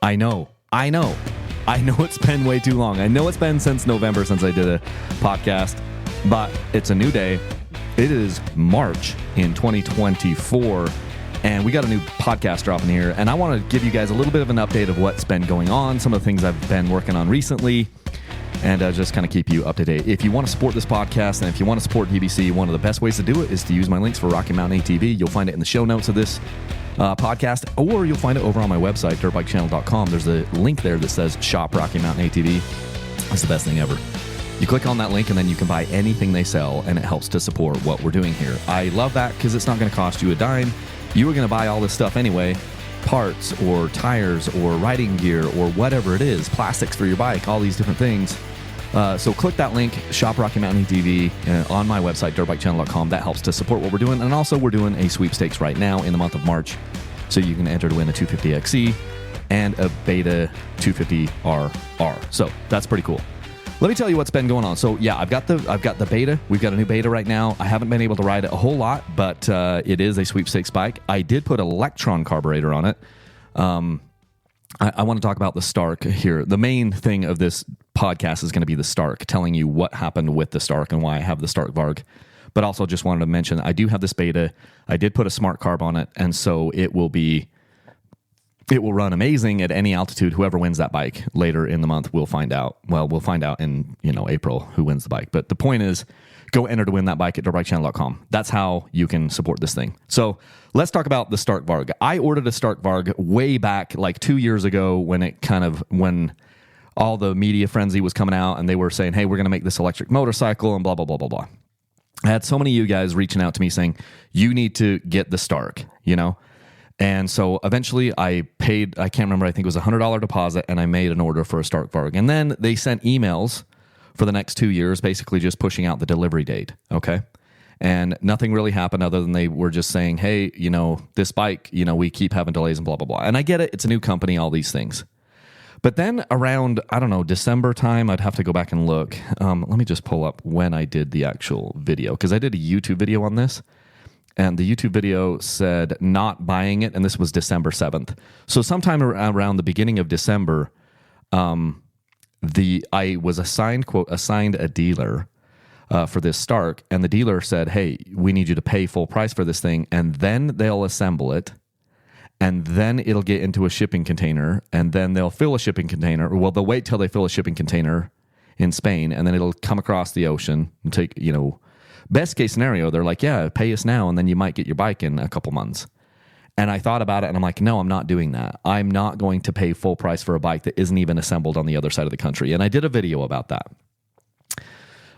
I know. It's been way too long. I know it's been since November since I did a podcast, but it's a new day. It is March in 2024, and we got a new podcast dropping here, and I want to give you guys a little bit of an update of what's been going on, some of the things I've been working on recently, and just kind of keep you up to date. If you want to support this podcast, and if you want to support DBC, one of the best ways to do it is to use my links for Rocky Mountain ATV. You'll find it in the show notes of this podcast, or you'll find it over on my website, dirtbikechannel.com. There's a link there that says Shop Rocky Mountain ATV. It's the best thing ever. You click on that link and then you can buy anything they sell, and it helps to support what we're doing here. I love that because it's not going to cost you a dime. You were going to buy all this stuff anyway, parts or tires or riding gear or whatever it is, plastics for your bike, all these different things. So click that link, Shop Rocky Mountain ATV, on my website, dirtbikechannel.com. That helps to support what we're doing. And also we're doing a sweepstakes right now in the month of March. So you can enter to win a 250XE and a Beta 250RR. So that's pretty cool. Let me tell you what's been going on. So yeah, I've got the Beta. We've got a new Beta right now. I haven't been able to ride it a whole lot, but it is a sweepstakes bike. I did put an Electron carburetor on it. I want to talk about the Stark here. The main thing of this podcast is going to be the Stark, telling you what happened with the Stark and why I have the Stark Varg. But also just wanted to mention, I do have this Beta. I did put a smart carb on it, and so it will run amazing at any altitude. Whoever wins that bike later in the month, we'll find out. Well, we'll find out in April who wins the bike. But the point is, go enter to win that bike at dirtbikechannel.com. That's how you can support this thing. So let's talk about the Stark Varg. I ordered a Stark Varg way back like 2 years ago when all the media frenzy was coming out and they were saying, hey, we're going to make this electric motorcycle and blah, blah, blah, blah, blah. I had so many of you guys reaching out to me saying, you need to get the Stark, And so eventually I paid, I can't remember, I think it was a $100 deposit, and I made an order for a Stark Varg. And then they sent emails for the next 2 years, basically just pushing out the delivery date, okay? And nothing really happened other than they were just saying, hey, this bike, we keep having delays and blah, blah, blah. And I get it, it's a new company, all these things. But then around, December time, I'd have to go back and look. Let me just pull up when I did the actual video, because I did a YouTube video on this. And the YouTube video said not buying it, and this was December 7th. So sometime around the beginning of December, I was assigned a dealer for this Stark, and the dealer said, hey, we need you to pay full price for this thing, and then they'll assemble it, and then it'll get into a shipping container, and then they'll fill a shipping container. Well, they'll wait till they fill a shipping container in Spain, and then it'll come across the ocean and take, best case scenario, they're like, yeah, pay us now, and then you might get your bike in a couple months. And I thought about it, and I'm like, no, I'm not doing that. I'm not going to pay full price for a bike that isn't even assembled on the other side of the country. And I did a video about that.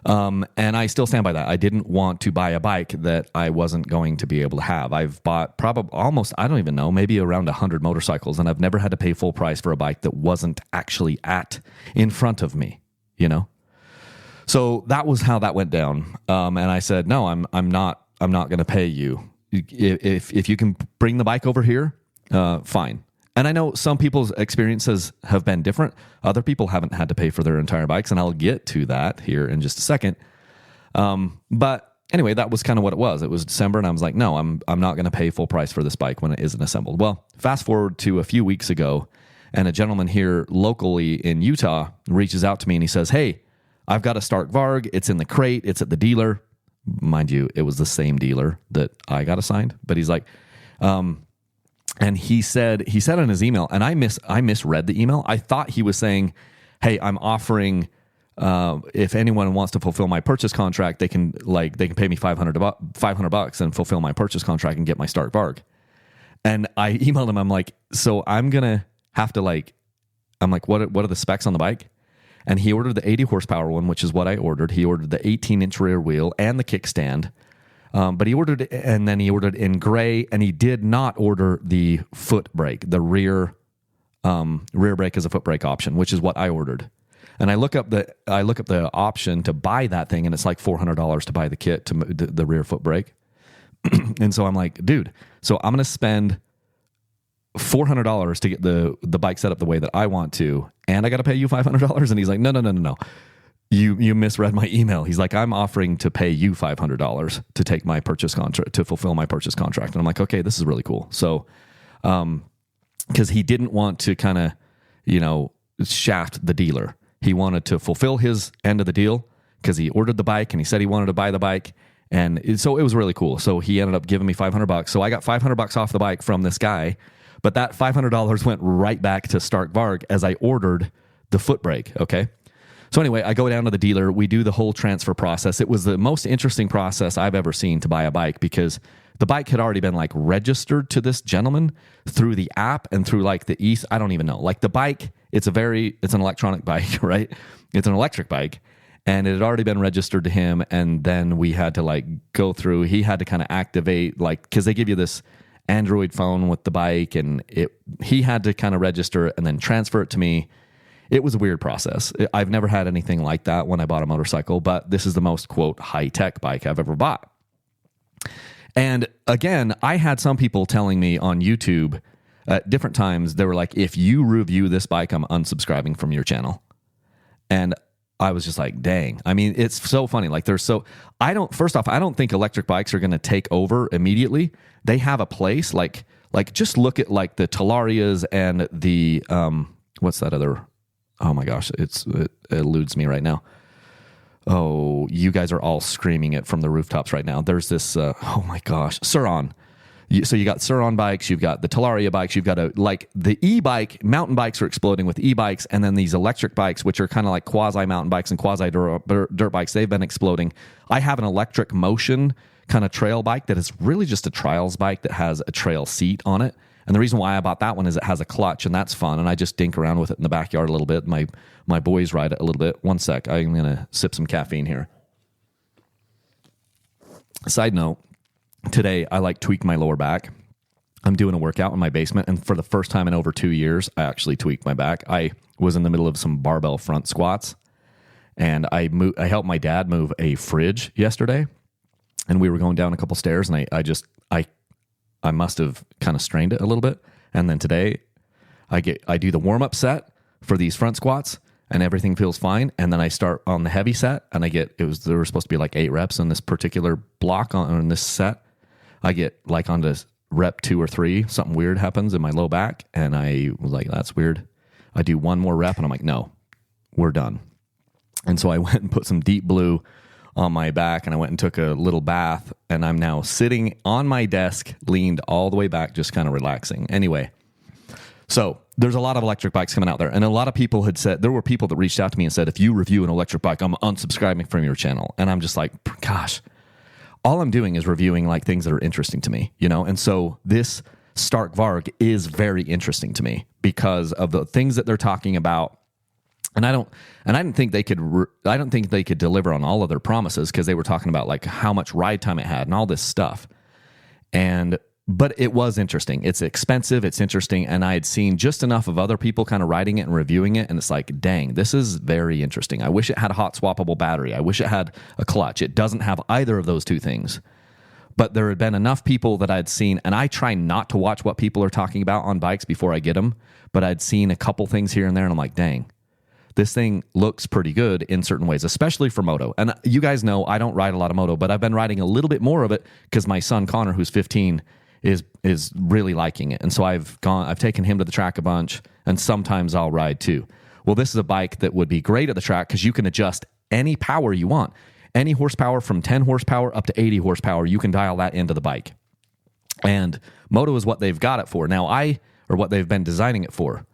And I still stand by that. I didn't want to buy a bike that I wasn't going to be able to have. I've bought probably almost, I don't even know, maybe around 100 motorcycles, and I've never had to pay full price for a bike that wasn't actually in front of me, So that was how that went down. And I said, no, I'm not going to pay you. If you can bring the bike over here, fine. And I know some people's experiences have been different. Other people haven't had to pay for their entire bikes, and I'll get to that here in just a second. But anyway, that was kind of what it was. It was December, and I was like, no, I'm not going to pay full price for this bike when it isn't assembled. Well, fast forward to a few weeks ago, and a gentleman here locally in Utah reaches out to me, and he says, hey, I've got a Stark Varg. It's in the crate. It's at the dealer. Mind you, it was the same dealer that I got assigned. But he's like, and he said in his email, and I misread the email. I thought he was saying, hey, I'm offering, if anyone wants to fulfill my purchase contract, they can pay me $500 and fulfill my purchase contract and get my Stark Varg. And I emailed him. I'm like, so I'm going to have to what are the specs on the bike? And he ordered the 80 horsepower one, which is what I ordered. He ordered the 18-inch rear wheel and the kickstand. But he ordered it, and then he ordered in gray, and he did not order the foot brake, the rear brake as a foot brake option, which is what I ordered. And I look up the option to buy that thing, and it's like $400 to buy the kit to the rear foot brake. And so I'm like, dude, so I'm going to spend $400 to get the bike set up the way that I want to, and I got to pay you $500. And he's like, no. You misread my email. He's like, I'm offering to pay you $500 to take my purchase contract, to fulfill my purchase contract. And I'm like, okay, this is really cool. So, because he didn't want to kind of shaft the dealer. He wanted to fulfill his end of the deal because he ordered the bike and he said he wanted to buy the bike. And so it was really cool. So he ended up giving me $500. So I got $500 off the bike from this guy, but that $500 went right back to Stark Varg as I ordered the foot brake. Okay. So anyway, I go down to the dealer. We do the whole transfer process. It was the most interesting process I've ever seen to buy a bike because the bike had already been like registered to this gentleman through the app and through like the East. I don't even know. Like the bike, it's an electronic bike, right? It's an electric bike. And it had already been registered to him. And then we had to like go through, he had to kind of activate, like, because they give you this Android phone with the bike, and he had to kind of register it and then transfer it to me. It was a weird process. I've never had anything like that when I bought a motorcycle, but this is the most, quote, high-tech bike I've ever bought. And again, I had some people telling me on YouTube at different times, they were like, if you review this bike, I'm unsubscribing from your channel. And I was just like, dang. I mean, it's so funny. Like first off, I don't think electric bikes are going to take over immediately. They have a place, like just look at like the Talarias and the, what's that other, oh my gosh, it eludes me right now. Oh, you guys are all screaming it from the rooftops right now. There's this, oh my gosh, Sur-On. So you got Sur-On bikes, you've got the Talaria bikes, you've got the e-bike, mountain bikes are exploding with e-bikes, and then these electric bikes, which are kind of like quasi-mountain bikes and quasi-dirt bikes, they've been exploding. I have an electric motion kind of trail bike that is really just a trials bike that has a trail seat on it. And the reason why I bought that one is it has a clutch, and that's fun, and I just dink around with it in the backyard a little bit. My boys ride it a little bit. One sec, I'm going to sip some caffeine here. Side note, today I tweak my lower back. I'm doing a workout in my basement, and for the first time in over 2 years, I actually tweaked my back. I was in the middle of some barbell front squats, and I helped my dad move a fridge yesterday, and we were going down a couple stairs, and I must have kind of strained it a little bit. And then today I do the warm-up set for these front squats, and everything feels fine. And then I start on the heavy set, and there were supposed to be like 8 reps in this particular block on this set. I get like onto rep 2 or 3, something weird happens in my low back, and I was like, that's weird. I do one more rep, and I'm like, no, we're done. And so I went and put some Deep Blue on my back, and I went and took a little bath, and I'm now sitting on my desk, leaned all the way back, just kind of relaxing. Anyway, so there's a lot of electric bikes coming out there, and a lot of people had said, there were people that reached out to me and said, if you review an electric bike, I'm unsubscribing from your channel. And I'm just like, gosh, all I'm doing is reviewing like things that are interesting to me, And so this Stark Varg is very interesting to me because of the things that they're talking about. And I didn't think they could deliver on all of their promises because they were talking about like how much ride time it had and all this stuff. But it was interesting. It's expensive. It's interesting. And I had seen just enough of other people kind of riding it and reviewing it. And it's like, dang, this is very interesting. I wish it had a hot swappable battery. I wish it had a clutch. It doesn't have either of those two things. But there had been enough people that I'd seen, and I try not to watch what people are talking about on bikes before I get them. But I'd seen a couple things here and there, and I'm like, dang, this thing looks pretty good in certain ways, especially for moto. And you guys know I don't ride a lot of moto, but I've been riding a little bit more of it because my son Connor, who's 15, is really liking it. And so I've taken him to the track a bunch, and sometimes I'll ride too. Well, this is a bike that would be great at the track because you can adjust any power you want. Any horsepower from 10 horsepower up to 80 horsepower, you can dial that into the bike. And moto is what they've got it for. Now or what they've been designing it for.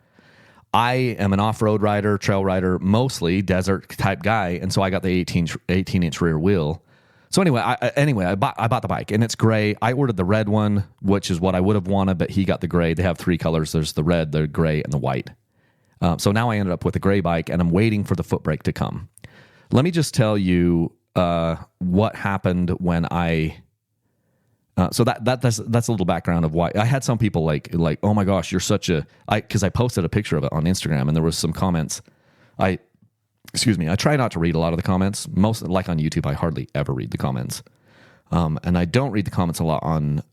I am an off-road rider, trail rider, mostly desert type guy, and so I got the 18-inch rear wheel. So anyway, I bought the bike, and it's gray. I ordered the red one, which is what I would have wanted, but he got the gray. They have 3 colors. There's the red, the gray, and the white. So now I ended up with a gray bike, and I'm waiting for the foot brake to come. Let me just tell you what happened when I... So that's a little background of why I had some people like, oh my gosh, you're such a, because I posted a picture of it on Instagram and there was some comments. I try not to read a lot of the comments. Most, like on YouTube, I hardly ever read the comments. And I don't read the comments a lot on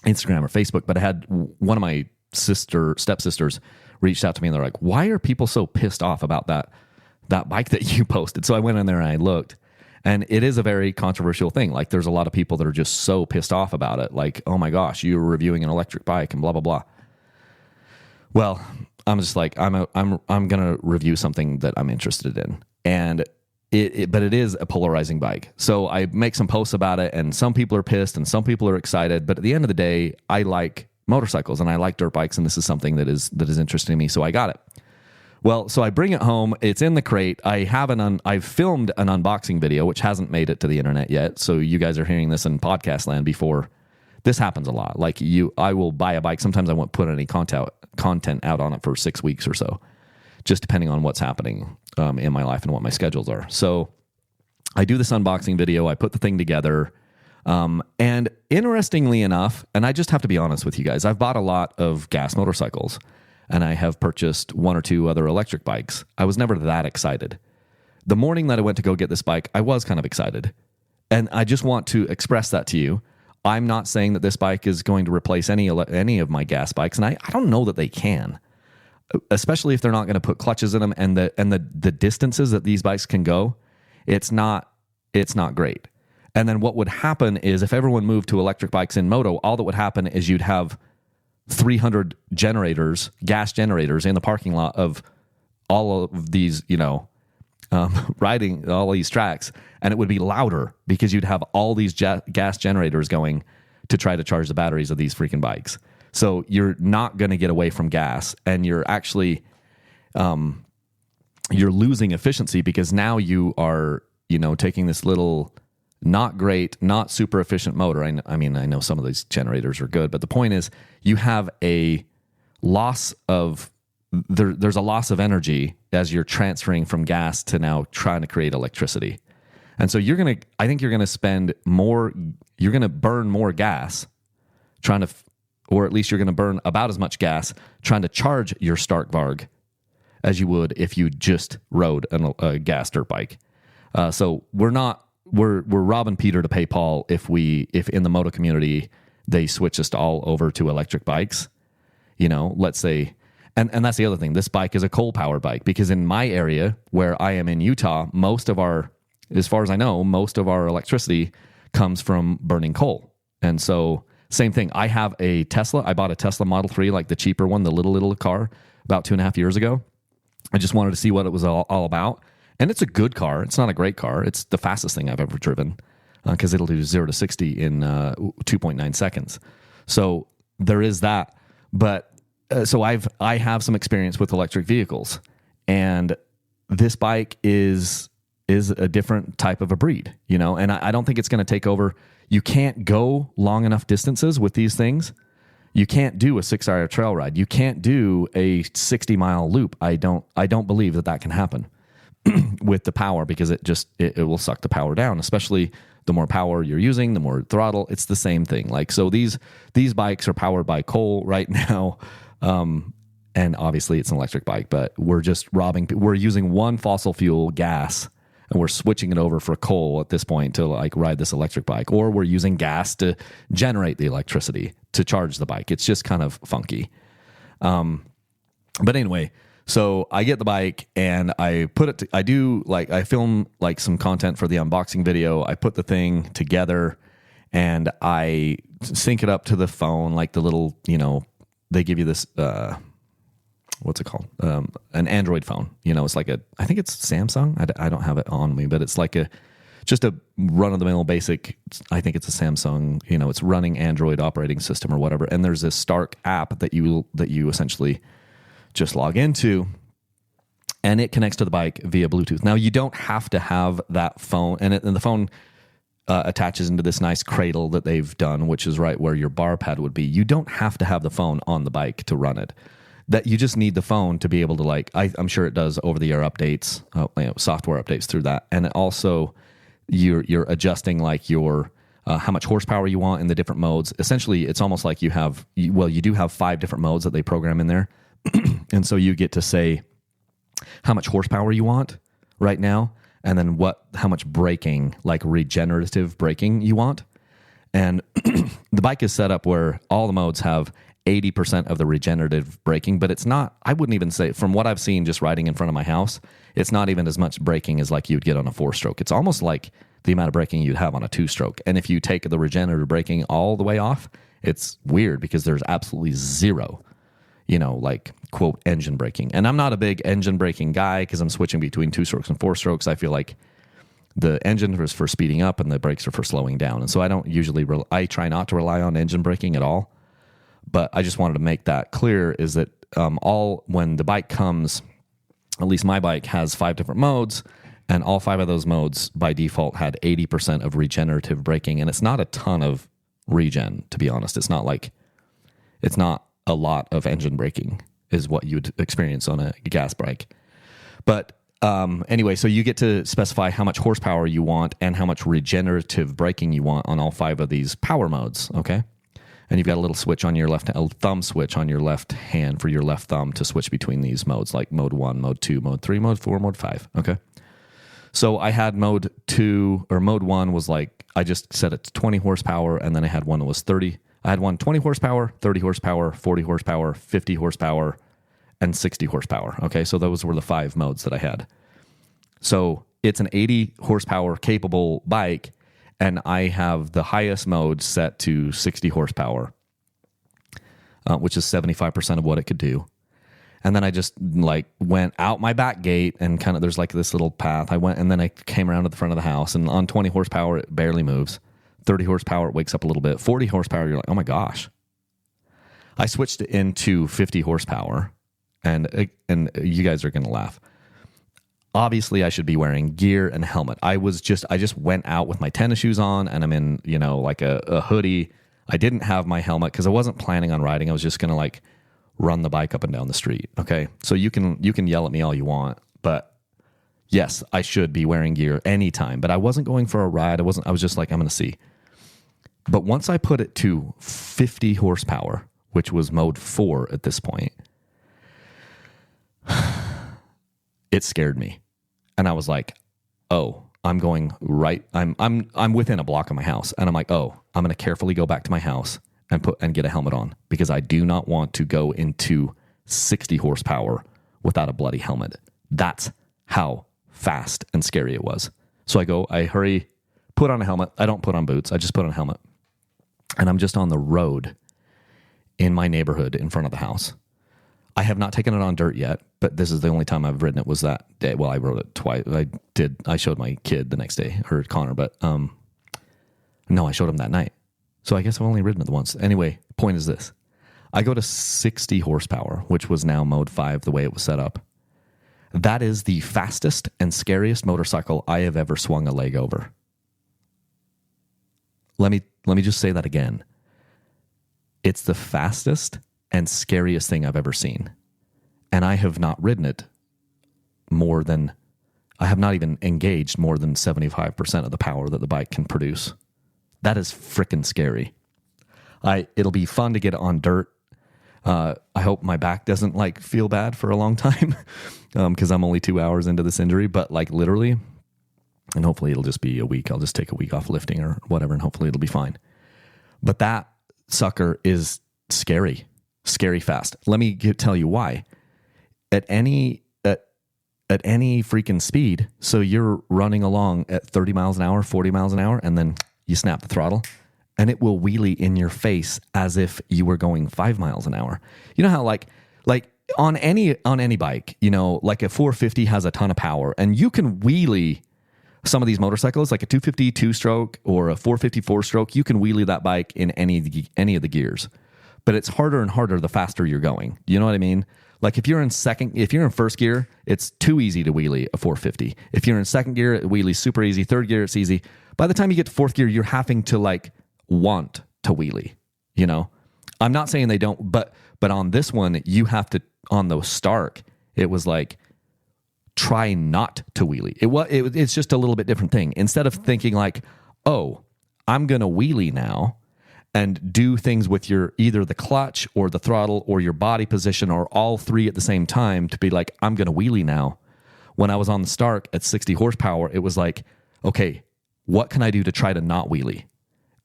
Instagram or Facebook, but I had one of my stepsisters reached out to me and they're like, why are people so pissed off about that bike that you posted? So I went in there and I looked. And it is a very controversial thing. Like, there's a lot of people that are just so pissed off about it. Like, oh my gosh, you're reviewing an electric bike and blah, blah, blah. Well, I'm just like, I'm going to review something that I'm interested in. And but it is a polarizing bike. So I make some posts about it, and some people are pissed and some people are excited. But at the end of the day, I like motorcycles and I like dirt bikes, and this is something that is interesting to me. So I got it. Well, so I bring it home. It's in the crate. I've filmed an unboxing video, which hasn't made it to the internet yet. So you guys are hearing this in podcast land before. This happens a lot. Like I will buy a bike. Sometimes I won't put any content out on it for 6 weeks or so, just depending on what's happening in my life and what my schedules are. So I do this unboxing video. I put the thing together. And interestingly enough, and I just have to be honest with you guys, I've bought a lot of gas motorcycles, and I have purchased 1 or 2 other electric bikes. I was never that excited. The morning that I went to go get this bike, I was kind of excited. And I just want to express that to you. I'm not saying that this bike is going to replace any of my gas bikes, and I don't know that they can, especially if they're not going to put clutches in them, and the distances that these bikes can go, it's not great. And then what would happen is if everyone moved to electric bikes in moto, all that would happen is you'd have 300 generators, gas generators in the parking lot of all of these, riding all these tracks, and it would be louder because you'd have all these gas generators going to try to charge the batteries of these freaking bikes. So you're not going to get away from gas, and you're actually you're losing efficiency because now you are taking this little not great, not super efficient motor. I mean, I know some of these generators are good, but the point is you have a loss of there's a loss of energy as you're transferring from gas to now trying to create electricity. And so I think you're going to spend more, you're going to burn more gas trying to, or at least you're going to burn about as much gas trying to charge your Stark Varg as you would if you just rode a gas dirt bike. So we're robbing Peter to pay Paul if in the moto community they switch us all over to electric bikes. Let's say, and that's the other thing. This bike is a coal powered bike because in my area where I am in Utah, as far as I know, most of our electricity comes from burning coal. And so same thing. I have a Tesla. I bought a Tesla Model 3, like the cheaper one, the little car, about 2.5 years ago. I just wanted to see what it was all about. And it's a good car. It's not a great car. It's the fastest thing I've ever driven because it'll do 0 to 60 in 2.9 seconds. So there is that. But so I have some experience with electric vehicles, and this bike is a different type of a breed, and I don't think it's going to take over. You can't go long enough distances with these things. You can't do a 6-hour trail ride. You can't do a 60-mile loop. I don't believe that can happen with the power because it will suck the power down, especially the more power you're using, the more throttle. It's the same thing. Like, so these bikes are powered by coal right now. And obviously it's an electric bike, but we're using one fossil fuel, gas, and we're switching it over for coal at this point to like ride this electric bike, or we're using gas to generate the electricity to charge the bike. It's just kind of funky. But anyway, so I get the bike and I I film like some content for the unboxing video. I put the thing together and I sync it up to the phone, like the little, they give you this, what's it called? An Android phone. It's like I think it's Samsung. I don't have it on me, but it's like just a run-of-the-mill basic, I think it's a Samsung, it's running Android operating system or whatever. And there's this Stark app that you essentially just log into, and it connects to the bike via Bluetooth. Now, you don't have to have that phone, and the phone attaches into this nice cradle that they've done, which is right where your bar pad would be. You don't have to have the phone on the bike to run it. That you just need the phone to be able to I'm sure it does over-the-air updates, software updates through that, and it also you're adjusting like your how much horsepower you want in the different modes. Essentially, it's almost like you do have 5 different modes that they program in there. And so you get to say how much horsepower you want right now, and then how much braking, like regenerative braking you want. And the bike is set up where all the modes have 80% of the regenerative braking, but it's not, I wouldn't even say, from what I've seen just riding in front of my house, it's not even as much braking as like you'd get on a 4-stroke. It's almost like the amount of braking you'd have on a 2-stroke. And if you take the regenerative braking all the way off, it's weird because there's absolutely zero. like quote engine braking. And I'm not a big engine braking guy because I'm switching between 2 strokes and 4 strokes. I feel like the engine is for speeding up and the brakes are for slowing down. And so I don't usually, I try not to rely on engine braking at all. But I just wanted to make that clear is that when the bike comes, at least my bike has 5 different modes, and all 5 of those modes by default had 80% of regenerative braking. And it's not a ton of regen, to be honest. It's not a lot of engine braking is what you would experience on a gas bike. But anyway, so you get to specify how much horsepower you want and how much regenerative braking you want on all 5 of these power modes, okay? And you've got a little switch on your thumb switch on your left hand for your left thumb to switch between these modes, like mode 1, mode 2, mode 3, mode 4, mode 5, okay? So I had mode 2, or mode 1 was like, I just set it to 20 horsepower, and then I had one that was 30. I had one 20 horsepower, 30 horsepower, 40 horsepower, 50 horsepower, and 60 horsepower. Okay, so those were the 5 modes that I had. So it's an 80 horsepower capable bike, and I have the highest mode set to 60 horsepower, which is 75% of what it could do. And then I just went out my back gate and kind of, there's like this little path. I went, and then I came around to the front of the house, and on 20 horsepower, it barely moves. 30 horsepower, it wakes up a little bit. 40 horsepower, you're like, oh my gosh. I switched it into 50 horsepower, and you guys are going to laugh. Obviously, I should be wearing gear and helmet. I just went out with my tennis shoes on, and I'm in, like a hoodie. I didn't have my helmet because I wasn't planning on riding. I was just going to run the bike up and down the street. Okay. So you can yell at me all you want, but yes, I should be wearing gear anytime, but I wasn't going for a ride. I was just like, I'm going to see. But once I put it to 50 horsepower, which was mode 4 at this point, it scared me. And I was like, oh, I'm going right. I'm within a block of my house. And I'm like, oh, I'm going to carefully go back to my house and get a helmet on, because I do not want to go into 60 horsepower without a bloody helmet. That's how fast and scary it was. So I hurry, put on a helmet. I don't put on boots. I just put on a helmet. And I'm just on the road in my neighborhood in front of the house. I have not taken it on dirt yet, but this is the only time I've ridden it was that day. Well, I rode it twice. I showed my kid the next day, or Connor, but no, I showed him that night. So I guess I've only ridden it once. Anyway, point is this. I go to 60 horsepower, which was now mode 5, the way it was set up. That is the fastest and scariest motorcycle I have ever swung a leg over. Let me just say that again. It's the fastest and scariest thing I've ever seen. And I have not ridden it I have not even engaged more than 75% of the power that the bike can produce. That is freaking scary. It'll be fun to get on dirt. I hope my back doesn't feel bad for a long time, because I'm only 2 hours into this injury, but literally, and hopefully it'll just be a week. I'll just take a week off lifting or whatever, and hopefully it'll be fine. But that sucker is scary fast. Let me tell you why. At any freaking speed, so you're running along at 30 miles an hour, 40 miles an hour, and then you snap the throttle, and it will wheelie in your face as if you were going 5 miles an hour. You know how like on any bike, like a 450 has a ton of power, and you can wheelie some of these motorcycles, like a 250 2-stroke or a 450 4-stroke. You can wheelie that bike in any of the gears, but it's harder and harder the faster you're going. You know what I mean? Like if you're in first gear, it's too easy to wheelie a 450. If you're in second gear, it wheelies super easy. Third gear, it's easy. By the time you get to fourth gear, you're having to want to wheelie, I'm not saying they don't, but on this one, you have to, on the Stark, it was try not to wheelie. It's just a little bit different thing. Instead of thinking oh, I'm going to wheelie now and do things with either the clutch or the throttle or your body position or all three at the same time to be I'm going to wheelie now. When I was on the Stark at 60 horsepower, it was okay, what can I do to try to not wheelie?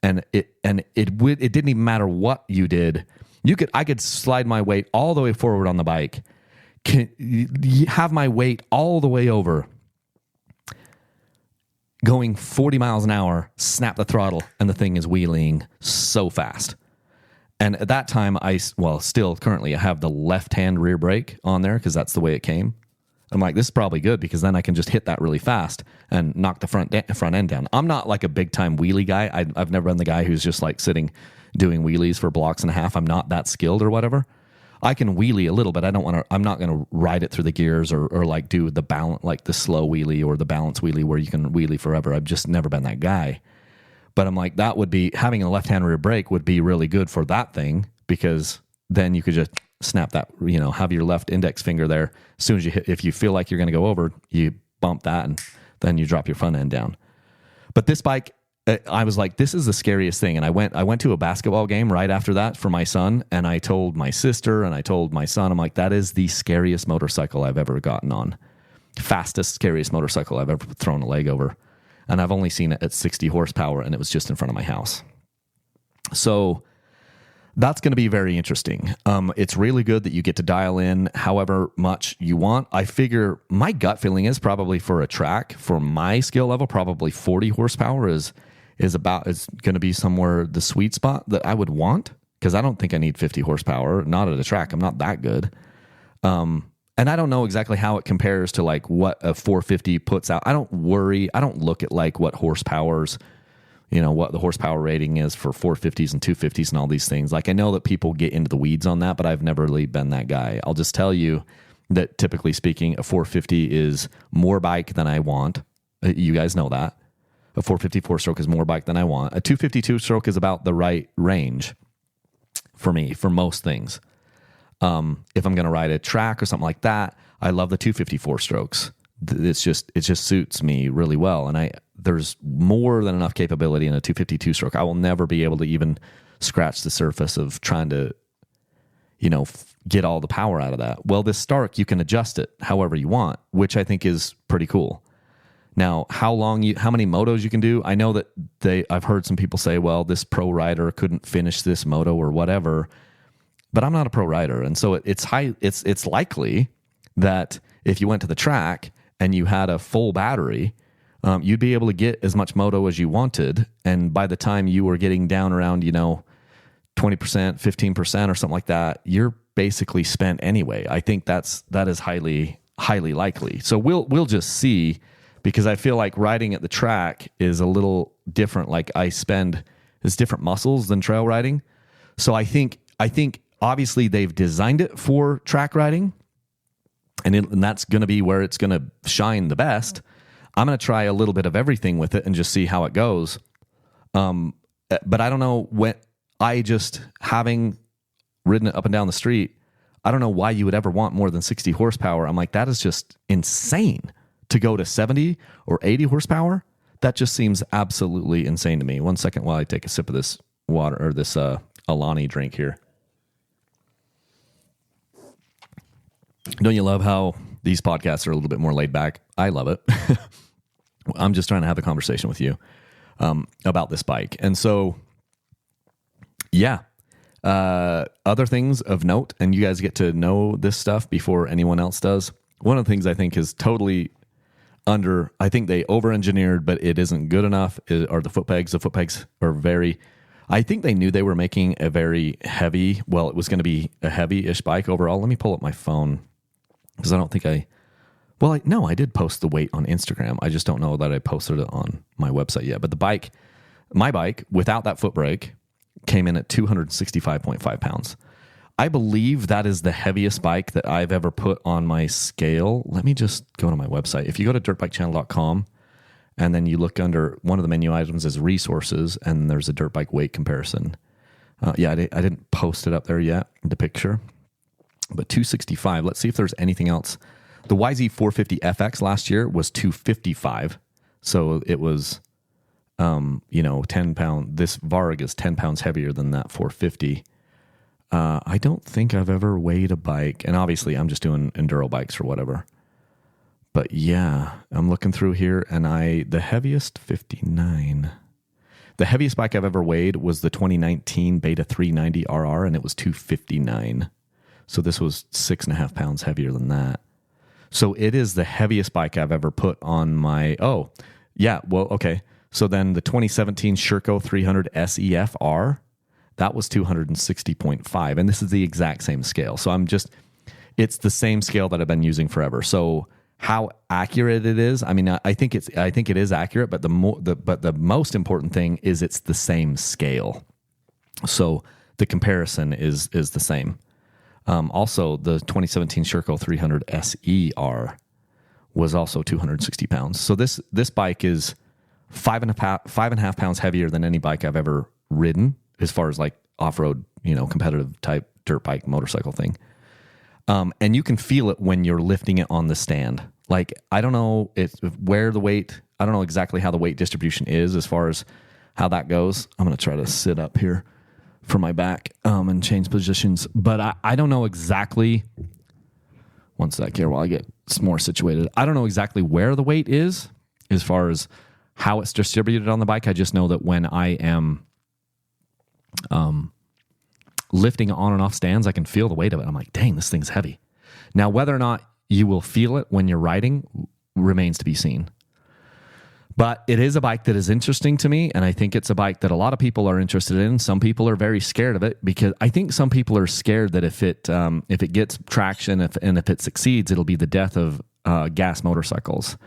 And it didn't even matter what you did. I could slide my weight all the way forward on the bike, have my weight all the way over, going 40 miles an hour, snap the throttle, and the thing is wheeling so fast. And at that time, still currently, I have the left-hand rear brake on there because that's the way it came. I'm like, this is probably good because then I can just hit that really fast and knock the front end down. I'm not like a big-time wheelie guy. I've never been the guy who's just like sitting doing wheelies for blocks and a half. I'm not that skilled or whatever. I can wheelie a little bit. I'm not going to ride it through the gears or like do the balance, like the slow wheelie or the balance wheelie where you can wheelie forever. I've just never been that guy. But I'm like, that would be, having a left-hand rear brake would be really good for that thing because then you could just snap that, have your left index finger there. As soon as you hit, if you feel like you're going to go over, you bump that and then you drop your front end down. But this bike, I was like, this is the scariest thing. And I went to a basketball game right after that for my son. And I told my sister and I told my son, I'm like, that is the scariest motorcycle I've ever gotten on. Fastest, scariest motorcycle I've ever thrown a leg over. And I've only seen it at 60 horsepower and it was just in front of my house. So that's going to be very interesting. It's really good that you get to dial in however much you want. I figure my gut feeling is probably for a track, for my skill level, probably 40 horsepower is going to be somewhere the sweet spot that I would want, because I don't think I need 50 horsepower, not at a track. I'm not that good. And I don't know exactly how it compares to like what a 450 puts out. I don't look at like what horsepowers, what the horsepower rating is for 450s and 250s and all these things. Like I know that people get into the weeds on that, but I've never really been that guy. I'll just tell you that typically speaking, a 450 is more bike than I want. You guys know that. A 450 4-stroke is more bike than I want. A 250 2-stroke is about the right range for me, for most things. If I'm going to ride a track or something like that, I love the 250 4-strokes. It just suits me really well. And there's more than enough capability in a 250 2-stroke. I will never be able to even scratch the surface of trying to, get all the power out of that. Well, this Stark, you can adjust it however you want, which I think is pretty cool. Now, how many motos you can do? I know that I've heard some people say, well, this pro rider couldn't finish this moto or whatever. But I'm not a pro rider, and so it's likely that if you went to the track and you had a full battery, you'd be able to get as much moto as you wanted, and by the time you were getting down around 20%, 15% or something like that, you're basically spent anyway. I think that is highly likely. So we'll just see, because I feel like riding at the track is a little different. Like it's different muscles than trail riding. So I think. Obviously, they've designed it for track riding, and that's going to be where it's going to shine the best. I'm going to try a little bit of everything with it and just see how it goes. But I don't know, having ridden it up and down the street, I don't know why you would ever want more than 60 horsepower. I'm like, that is just insane to go to 70 or 80 horsepower. That just seems absolutely insane to me. 1 second while I take a sip of this water or this Alani drink here. Don't you love how these podcasts are a little bit more laid back? I love it. I'm just trying to have a conversation with you about this bike. And so, yeah, other things of note, and you guys get to know this stuff before anyone else does. One of the things I think is totally I think they over-engineered, but it isn't good enough, are the foot pegs. The foot pegs are I think they knew they were making a very heavy, it was going to be a heavy-ish bike overall. Let me pull up my phone, because I don't think I did post the weight on Instagram. I just don't know that I posted it on my website yet. But my bike, without that foot brake, came in at 265.5 pounds. I believe that is the heaviest bike that I've ever put on my scale. Let me just go to my website. If you go to dirtbikechannel.com, and then you look under one of the menu items is resources, and there's a dirt bike weight comparison. I didn't post it up there yet, the picture. But 265, let's see if there's anything else. The YZ450 FX last year was 255. So it was, 10 pounds. This Varg is 10 pounds heavier than that 450. I don't think I've ever weighed a bike. And obviously I'm just doing enduro bikes or whatever. But yeah, I'm looking through here, and the heaviest 59. The heaviest bike I've ever weighed was the 2019 Beta 390 RR, and it was 259. So this was 6.5 pounds heavier than that. So it is the heaviest bike I've ever put on my... Oh, yeah, well, okay. So then the 2017 Sherco 300 SEF-R, That was 260.5. And this is the exact same scale. So it's the same scale that I've been using forever. So how accurate it is, I mean, I think it is accurate, but the most important thing is it's the same scale. So the comparison is the same. Also, the 2017 Sherco 300 SER was also 260 pounds. So this bike is 5.5 pounds heavier than any bike I've ever ridden, as far as like off-road, competitive type dirt bike motorcycle thing. And you can feel it when you're lifting it on the stand. Like, I don't know I don't know exactly how the weight distribution is as far as how that goes. I'm going to try to sit up here for my back and change positions. But I don't know exactly, one sec here while I get more situated. I don't know exactly where the weight is as far as how it's distributed on the bike. I just know that when I am lifting on and off stands, I can feel the weight of it. I'm like, dang, this thing's heavy. Now, whether or not you will feel it when you're riding remains to be seen. But it is a bike that is interesting to me, and I think it's a bike that a lot of people are interested in. Some people are very scared of it, because I think some people are scared that if it gets traction, if it succeeds, it'll be the death of gas motorcycles.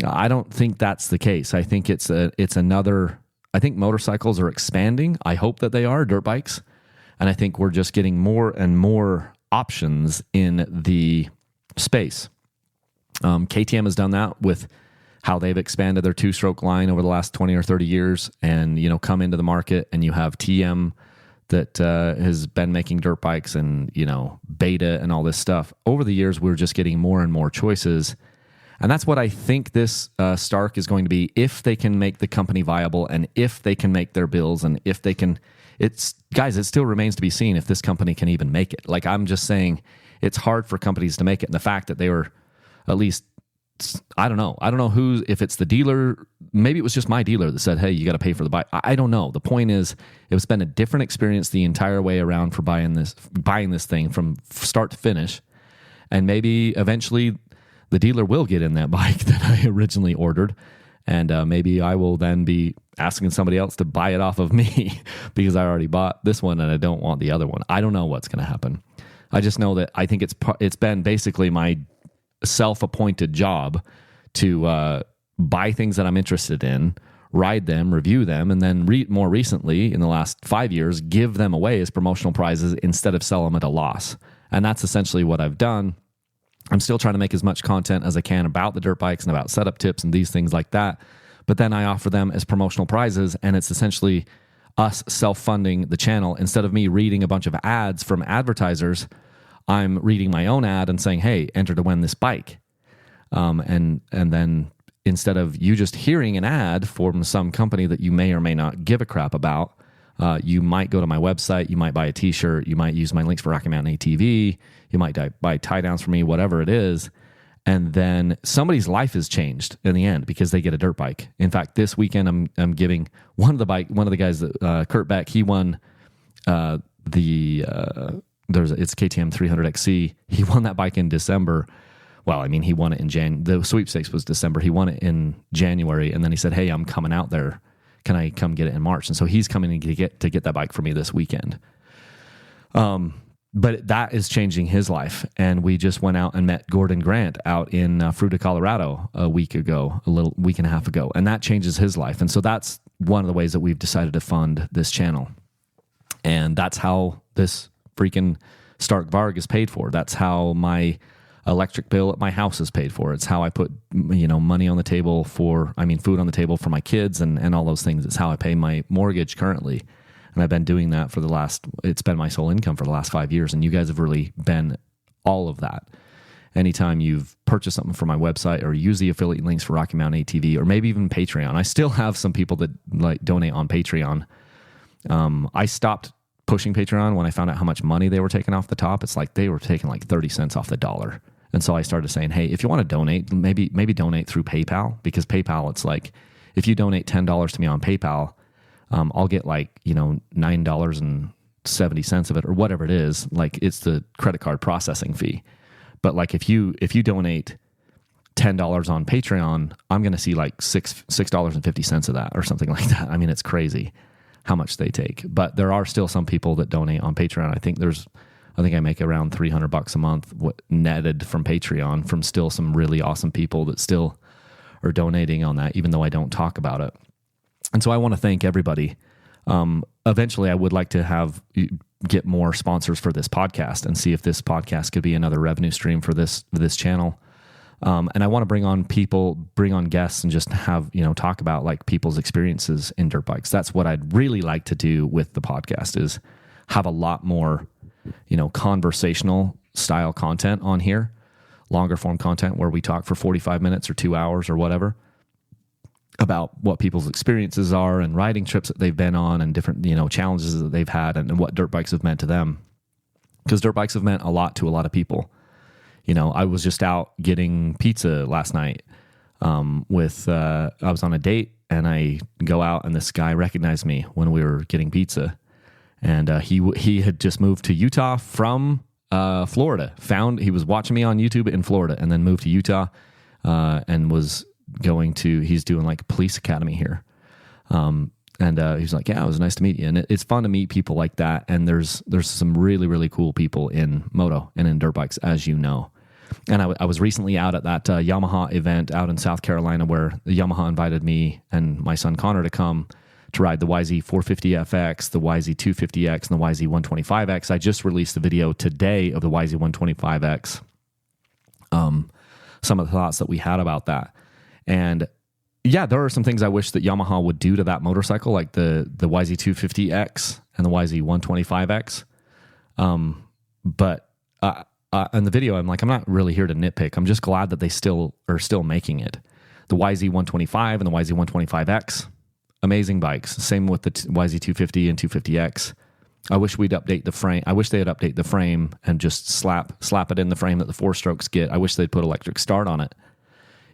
I don't think that's the case. I think I think motorcycles are expanding. I hope that they are, dirt bikes. And I think we're just getting more and more options in the space. KTM has done that with how they've expanded their two-stroke line over the last 20 or 30 years and, come into the market, and you have TM that has been making dirt bikes and, Beta and all this stuff. Over the years, we're just getting more and more choices. And that's what I think this Stark is going to be, if they can make the company viable and if they can make their bills and if they can... it still remains to be seen if this company can even make it. Like, I'm just saying, it's hard for companies to make it. And the fact that they were at least... I don't know if it's the dealer, maybe it was just my dealer that said, hey, you got to pay for the bike. I don't know. The point is, it's been a different experience the entire way around for buying this thing from start to finish. And maybe eventually the dealer will get in that bike that I originally ordered. And maybe I will then be asking somebody else to buy it off of me because I already bought this one and I don't want the other one. I don't know what's going to happen. I just know that I think it's been basically my self-appointed job to buy things that I'm interested in, ride them, review them, and then more recently, in the last 5 years, give them away as promotional prizes instead of sell them at a loss. And that's essentially what I've done. I'm still trying to make as much content as I can about the dirt bikes and about setup tips and these things like that. But then I offer them as promotional prizes, and it's essentially us self-funding the channel. Instead of me reading a bunch of ads from advertisers, I'm reading my own ad and saying, hey, enter to win this bike. And then instead of you just hearing an ad from some company that you may or may not give a crap about, you might go to my website, you might buy a t-shirt, you might use my links for Rocky Mountain ATV, you might buy tie downs for me, whatever it is. And then somebody's life is changed in the end because they get a dirt bike. In fact, this weekend I'm giving one of the guys that Kurt Beck, he won it's KTM 300XC. He won that bike in December. Well, I mean, he won it in the sweepstakes was December. He won it in January, and then he said, hey, I'm coming out there. Can I come get it in March? And so he's coming to get that bike for me this weekend. But that is changing his life. And we just went out and met Gordon Grant out in Fruita, Colorado a week and a half ago. And that changes his life. And so that's one of the ways that we've decided to fund this channel. And that's how this freaking Stark Varg is paid for. That's how my electric bill at my house is paid for. It's how I put, money on the table food on the table for my kids and all those things. It's how I pay my mortgage currently. And I've been doing that it's been my sole income for the last 5 years. And you guys have really been all of that. Anytime you've purchased something from my website or use the affiliate links for Rocky Mountain ATV or maybe even Patreon. I still have some people that donate on Patreon. I stopped pushing Patreon when I found out how much money they were taking off the top. It's like they were taking 30 cents off the dollar. And so I started saying, hey, if you want to donate, maybe donate through PayPal, because PayPal, it's like, if you donate $10 to me on PayPal, I'll get $9.70 of it or whatever it is. It's the credit card processing fee. But if you donate $10 on Patreon, I'm going to see $6.50 of that or something like that. I mean, it's crazy. how much they take. But there are still some people that donate on Patreon. I think I make around $300 a month netted from Patreon from still some really awesome people that still are donating on that, even though I don't talk about it. And so I want to thank everybody. Eventually I would like to get more sponsors for this podcast and see if this podcast could be another revenue stream for this channel. And I want to bring on guests and just have, talk about like people's experiences in dirt bikes. That's what I'd really like to do with the podcast, is have a lot more, conversational style content on here, longer form content where we talk for 45 minutes or 2 hours or whatever about what people's experiences are and riding trips that they've been on and different, challenges that they've had and what dirt bikes have meant to them. Because dirt bikes have meant a lot to a lot of people. I was just out getting pizza last night I was on a date, and I go out and this guy recognized me when we were getting pizza. And he had just moved to Utah from Florida. He was watching me on YouTube in Florida and then moved to Utah and was he's doing like police academy here. And he was like, yeah, it was nice to meet you. And it's fun to meet people like that. And there's some really, really cool people in moto and in dirt bikes, as you know. And I was recently out at that Yamaha event out in South Carolina where Yamaha invited me and my son Connor to come to ride the YZ450FX, the YZ250X, and the YZ125X. I just released a video today of the YZ125X. Some of the thoughts that we had about that. And yeah, there are some things I wish that Yamaha would do to that motorcycle, like the YZ250X and the YZ125X. But in the video, I'm not really here to nitpick. I'm just glad that they still making it. The YZ125 and the YZ125X, amazing bikes. Same with the YZ250 and 250X. I wish we'd update the frame. I wish they'd update the frame and just slap it in the frame that the 4-strokes get. I wish they'd put electric start on it.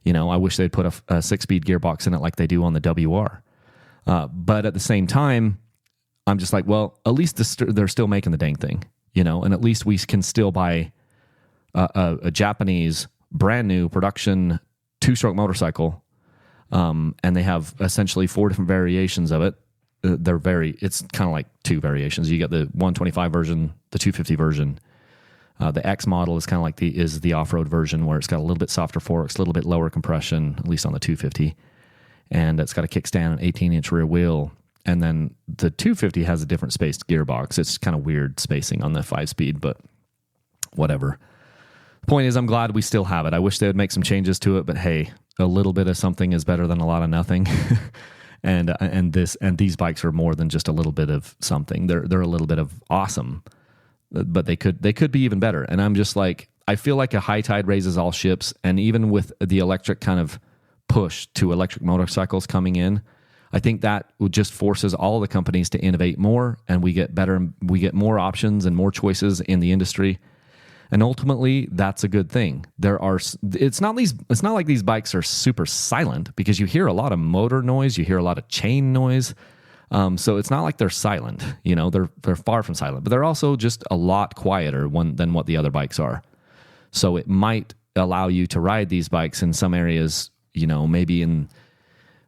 I wish they'd put a 6-speed gearbox in it like they do on the WR. But at the same time, I'm just like, well, at least they're still making the dang thing, and at least we can still buy a Japanese brand new production 2-stroke motorcycle. And they have essentially 4 different variations of it. It's kind of like 2 variations. You got the 125 version, the 250 version. The X model is kind of like the off-road version where it's got a little bit softer forks, a little bit lower compression, at least on the 250. And it's got a kickstand, an 18-inch rear wheel. And then the 250 has a different spaced gearbox. It's kind of weird spacing on the 5-speed, but whatever. Point is, I'm glad we still have it. I wish they would make some changes to it, but hey, a little bit of something is better than a lot of nothing. and these bikes are more than just a little bit of something. They're a little bit of awesome, but they could be even better. And I'm just like, I feel like a high tide raises all ships. And even with the electric kind of push to electric motorcycles coming in, I think that just forces all the companies to innovate more, and we get more options and more choices in the industry. And ultimately, that's a good thing. It's not like these bikes are super silent, because you hear a lot of motor noise, you hear a lot of chain noise. So it's not like they're silent. They're far from silent, but they're also just a lot quieter than what the other bikes are. So it might allow you to ride these bikes in some areas.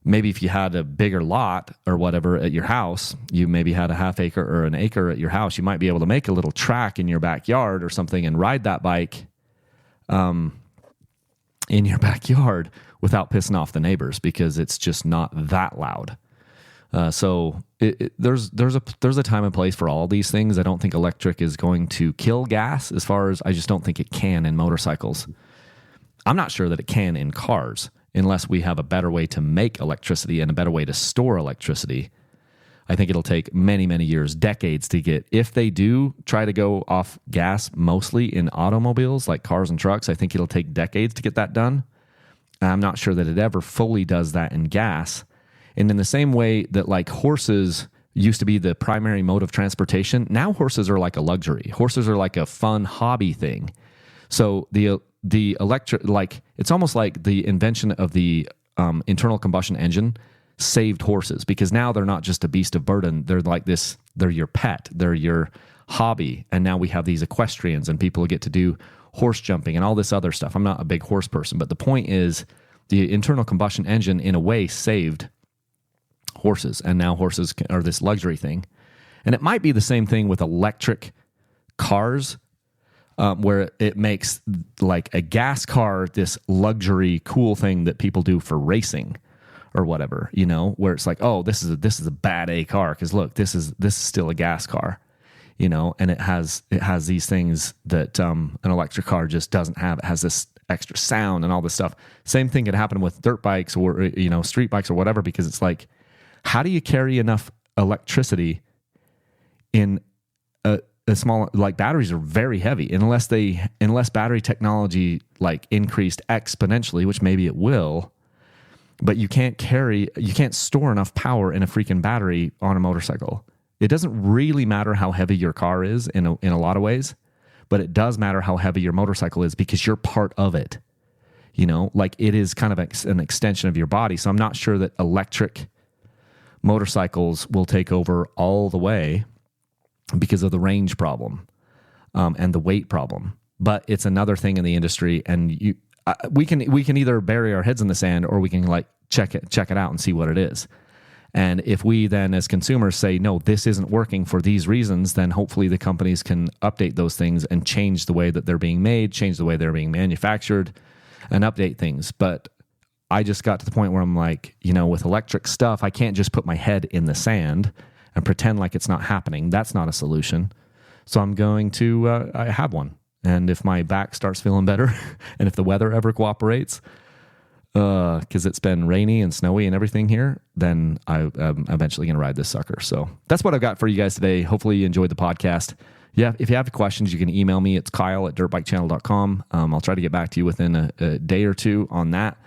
Maybe if you had a bigger lot or whatever at your house, you maybe had a half acre or an acre at your house, you might be able to make a little track in your backyard or something and ride that bike in your backyard without pissing off the neighbors, because it's just not that loud. So there's a time and place for all these things. I don't think electric is going to kill gas, I just don't think it can in motorcycles. I'm not sure that it can in cars, unless we have a better way to make electricity and a better way to store electricity. I think it'll take many, many years, decades to get, if they do try to go off gas mostly in automobiles like cars and trucks, I think it'll take decades to get that done. I'm not sure that it ever fully does that in gas. And in the same way that like horses used to be the primary mode of transportation, now horses are like a luxury. Horses are like a fun hobby thing. So the electric, like, it's almost like the invention of the internal combustion engine saved horses, because now they're not just a beast of burden. They're like this, they're your pet, they're your hobby. And now we have these equestrians, and people get to do horse jumping and all this other stuff. I'm not a big horse person, but the point is the internal combustion engine in a way saved horses, and now horses are this luxury thing. And it might be the same thing with electric cars, where it makes like a gas car this luxury cool thing that people do for racing or whatever, you know, where it's like, oh, this is a bad A car because look, this is still a gas car, you know, and it has these things that an electric car just doesn't have. It has this extra sound and all this stuff. Same thing could happen with dirt bikes or, you know, street bikes or whatever, because it's like, how do you carry enough electricity in a small, like batteries are very heavy unless battery technology like increased exponentially, which maybe it will, but you can't store enough power in a freaking battery on a motorcycle. It doesn't really matter how heavy your car is in a lot of ways, but it does matter how heavy your motorcycle is because you're part of it. You know, like it is kind of an extension of your body. So I'm not sure that electric motorcycles will take over all the way because of the range problem and the weight problem. But it's another thing in the industry, and we can either bury our heads in the sand or we can like check it out and see what it is. And if we then as consumers say, no, this isn't working for these reasons, then hopefully the companies can update those things and change the way that they're being made, change the way they're being manufactured, and update things. But I just got to the point where I'm like, you know, with electric stuff, I can't just put my head in the sand and pretend like it's not happening. That's not a solution. So I'm going to I have one. And if my back starts feeling better and if the weather ever cooperates, because it's been rainy and snowy and everything here, then I'm eventually going to ride this sucker. So that's what I've got for you guys today. Hopefully you enjoyed the podcast. Yeah, if you have questions, you can email me. It's kyle@dirtbikechannel.com. I'll try to get back to you within a day or two on that.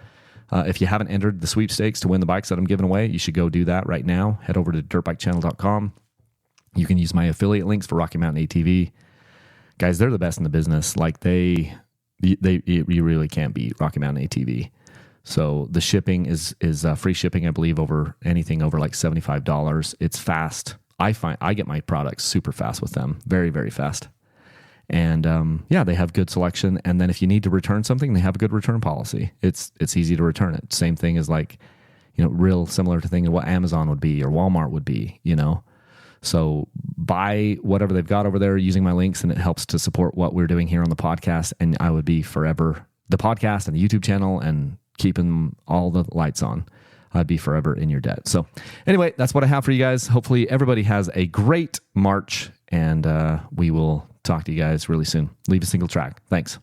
If you haven't entered the sweepstakes to win the bikes that I'm giving away, you should go do that right now. Head over to dirtbikechannel.com. You can use my affiliate links for Rocky Mountain ATV. Guys, they're the best in the business. Like you really can't beat Rocky Mountain ATV. So the shipping is free shipping, I believe, over anything over like $75. It's fast. I get my products super fast with them, very, very fast. And yeah, they have good selection. And then if you need to return something, they have a good return policy. It's easy to return it. Same thing as like, you know, real similar to thing what Amazon would be or Walmart would be, you know. So buy whatever they've got over there using my links, and it helps to support what we're doing here on the podcast. And I would be forever, the podcast and the YouTube channel and keeping all the lights on, I'd be forever in your debt. So anyway, that's what I have for you guys. Hopefully everybody has a great March, and we will talk to you guys really soon. Leave a single track. Thanks.